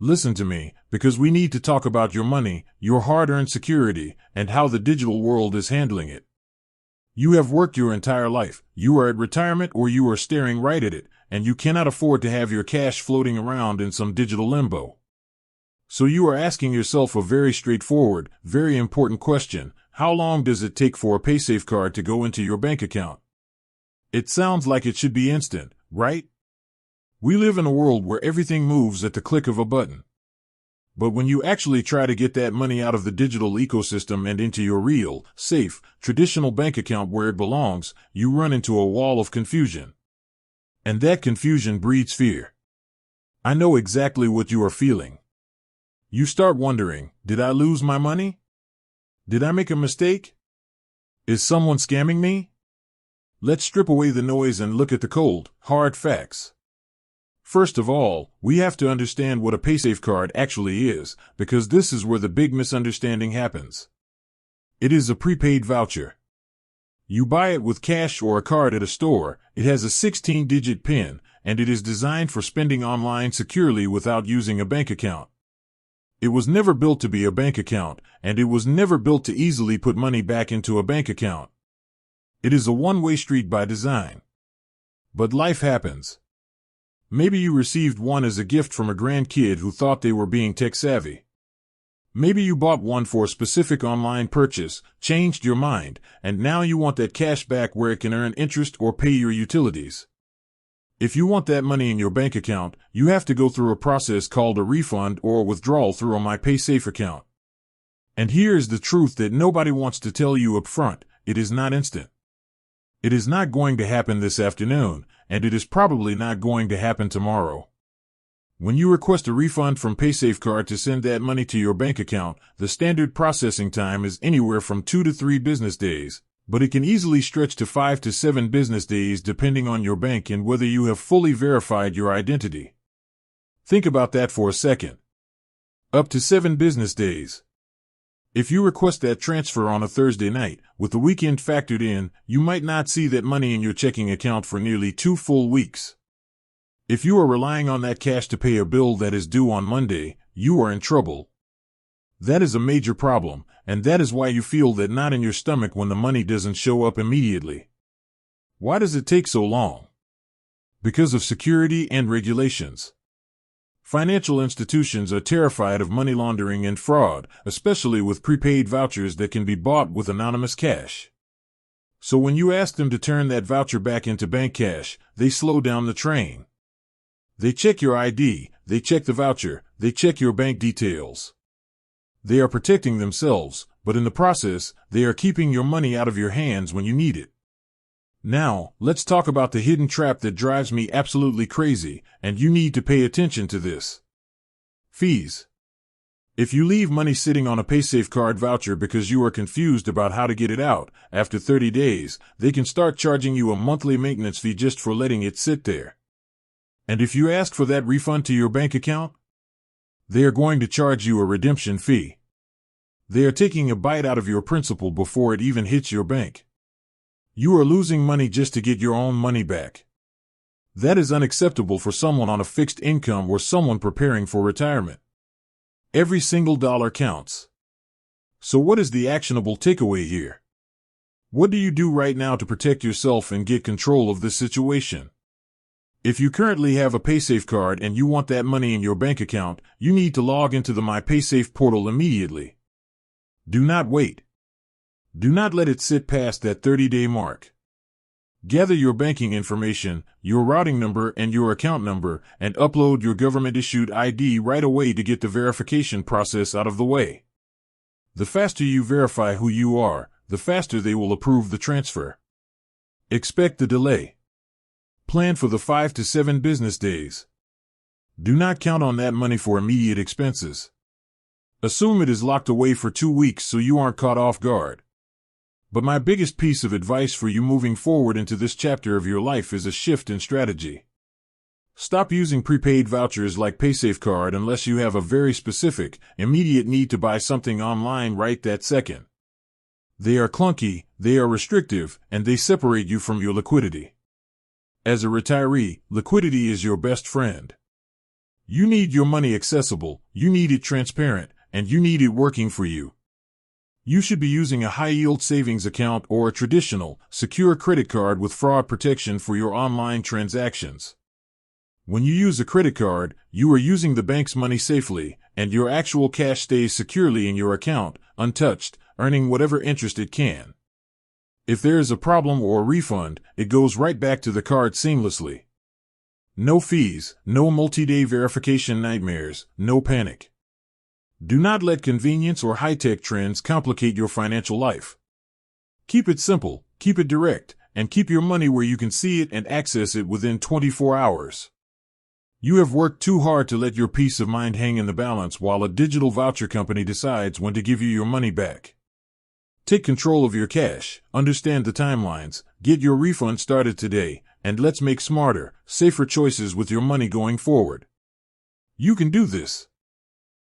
Listen to me, because we need to talk about your money, your hard-earned security, and how the digital world is handling it. You have worked your entire life, you are at retirement or you are staring right at it, and you cannot afford to have your cash floating around in some digital limbo. So you are asking yourself a very straightforward, very important question: how long does it take for a PaysafeCard to go into your bank account? It sounds like it should be instant, right? We live in a world where everything moves at the click of a button. But when you actually try to get that money out of the digital ecosystem and into your real, safe, traditional bank account where it belongs, you run into a wall of confusion. And that confusion breeds fear. I know exactly what you are feeling. You start wondering, did I lose my money? Did I make a mistake? Is someone scamming me? Let's strip away the noise and look at the cold, hard facts. First of all, we have to understand what a PaysafeCard actually is, because this is where the big misunderstanding happens. It is a prepaid voucher. You buy it with cash or a card at a store, it has a 16-digit PIN, and it is designed for spending online securely without using a bank account. It was never built to be a bank account, and it was never built to easily put money back into a bank account. It is a one-way street by design. But life happens. Maybe you received one as a gift from a grandkid who thought they were being tech-savvy. Maybe you bought one for a specific online purchase, changed your mind, and now you want that cash back where it can earn interest or pay your utilities. If you want that money in your bank account, you have to go through a process called a refund or a withdrawal through a My Paysafe account. And here is the truth that nobody wants to tell you up front: it is not instant. It is not going to happen this afternoon, and it is probably not going to happen tomorrow. When you request a refund from PaysafeCard to send that money to your bank account, the standard processing time is anywhere from 2 to 3 business days, but it can easily stretch to 5 to 7 business days depending on your bank and whether you have fully verified your identity. Think about that for a second. Up to 7 business days. If you request that transfer on a Thursday night, with the weekend factored in, you might not see that money in your checking account for nearly 2 full weeks. If you are relying on that cash to pay a bill that is due on Monday, you are in trouble. That is a major problem, and that is why you feel that knot in your stomach when the money doesn't show up immediately. Why does it take so long? Because of security and regulations. Financial institutions are terrified of money laundering and fraud, especially with prepaid vouchers that can be bought with anonymous cash. So when you ask them to turn that voucher back into bank cash, they slow down the train. They check your ID, they check the voucher, they check your bank details. They are protecting themselves, but in the process, they are keeping your money out of your hands when you need it. Now, let's talk about the hidden trap that drives me absolutely crazy, and you need to pay attention to this. Fees. If you leave money sitting on a PaysafeCard voucher because you are confused about how to get it out, after 30 days, they can start charging you a monthly maintenance fee just for letting it sit there. And if you ask for that refund to your bank account, they are going to charge you a redemption fee. They are taking a bite out of your principal before it even hits your bank. You are losing money just to get your own money back. That is unacceptable for someone on a fixed income or someone preparing for retirement. Every single dollar counts. So what is the actionable takeaway here? What do you do right now to protect yourself and get control of this situation? If you currently have a PaysafeCard and you want that money in your bank account, you need to log into the My Paysafe portal immediately. Do not wait. Do not let it sit past that 30-day mark. Gather your banking information, your routing number and your account number, and upload your government-issued ID right away to get the verification process out of the way. The faster you verify who you are, the faster they will approve the transfer. Expect the delay. Plan for the 5 to 7 business days. Do not count on that money for immediate expenses. Assume it is locked away for 2 weeks so you aren't caught off guard. But my biggest piece of advice for you moving forward into this chapter of your life is a shift in strategy. Stop using prepaid vouchers like PaysafeCard unless you have a very specific, immediate need to buy something online right that second. They are clunky, they are restrictive, and they separate you from your liquidity. As a retiree, liquidity is your best friend. You need your money accessible, you need it transparent, and you need it working for you. You should be using a high-yield savings account or a traditional, secure credit card with fraud protection for your online transactions. When you use a credit card, you are using the bank's money safely, and your actual cash stays securely in your account, untouched, earning whatever interest it can. If there is a problem or a refund, it goes right back to the card seamlessly. No fees, no multi-day verification nightmares, no panic. Do not let convenience or high-tech trends complicate your financial life. Keep it simple, keep it direct, and keep your money where you can see it and access it within 24 hours. You have worked too hard to let your peace of mind hang in the balance while a digital voucher company decides when to give you your money back. Take control of your cash, understand the timelines, get your refund started today, and let's make smarter, safer choices with your money going forward. You can do this.